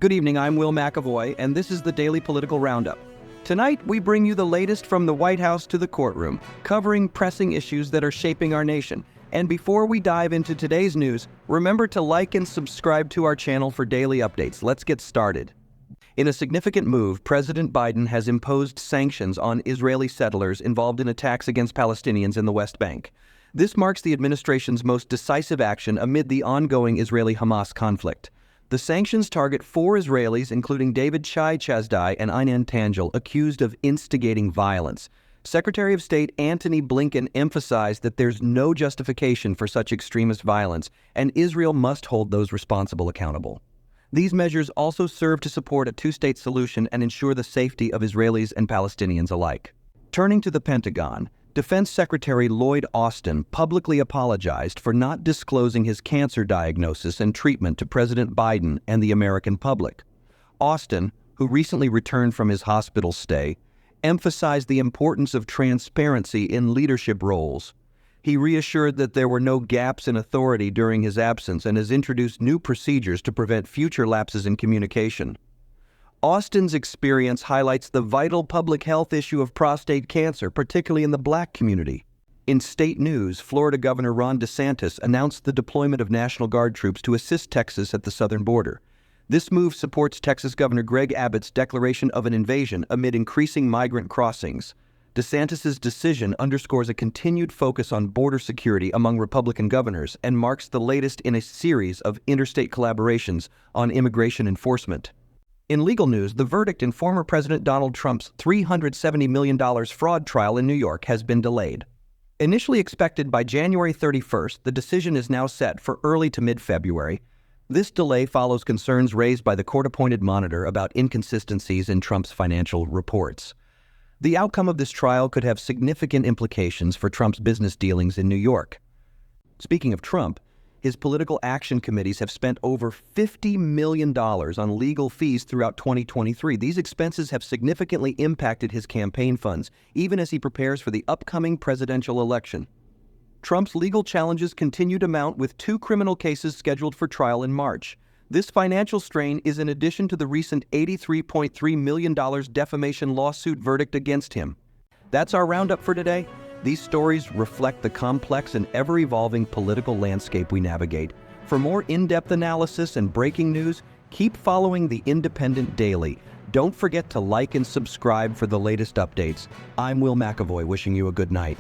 Good evening, I'm Will McAvoy, and this is the Daily Political Roundup. Tonight, we bring you the latest from the White House to the courtroom, covering pressing issues that are shaping our nation. And before we dive into today's news, remember to like and subscribe to our channel for daily updates. Let's get started. In a significant move, President Biden has imposed sanctions on Israeli settlers involved in attacks against Palestinians in the West Bank. This marks the administration's most decisive action amid the ongoing Israeli-Hamas conflict. The sanctions target 4 Israelis, including David Chai Chazdai and Einan Tangel, accused of instigating violence. Secretary of State Antony Blinken emphasized that there's no justification for such extremist violence, and Israel must hold those responsible accountable. These measures also serve to support a two-state solution and ensure the safety of Israelis and Palestinians alike. Turning to the Pentagon, Defense Secretary Lloyd Austin publicly apologized for not disclosing his cancer diagnosis and treatment to President Biden and the American public. Austin, who recently returned from his hospital stay, emphasized the importance of transparency in leadership roles. He reassured that there were no gaps in authority during his absence and has introduced new procedures to prevent future lapses in communication. Austin's experience highlights the vital public health issue of prostate cancer, particularly in the Black community. In state news, Florida Governor Ron DeSantis announced the deployment of National Guard troops to assist Texas at the southern border. This move supports Texas Governor Greg Abbott's declaration of an invasion amid increasing migrant crossings. DeSantis's decision underscores a continued focus on border security among Republican governors and marks the latest in a series of interstate collaborations on immigration enforcement. In legal news, the verdict in former President Donald Trump's $370 million fraud trial in New York has been delayed. Initially expected by January 31st, the decision is now set for early to mid-February. This delay follows concerns raised by the court-appointed monitor about inconsistencies in Trump's financial reports. The outcome of this trial could have significant implications for Trump's business dealings in New York. Speaking of Trump, his political action committees have spent over $50 million on legal fees throughout 2023. These expenses have significantly impacted his campaign funds, even as he prepares for the upcoming presidential election. Trump's legal challenges continue to mount, with 2 criminal cases scheduled for trial in March. This financial strain is in addition to the recent $83.3 million defamation lawsuit verdict against him. That's our roundup for today. These stories reflect the complex and ever-evolving political landscape we navigate. For more in-depth analysis and breaking news, keep following The Independent Daily. Don't forget to like and subscribe for the latest updates. I'm Will McAvoy, wishing you a good night.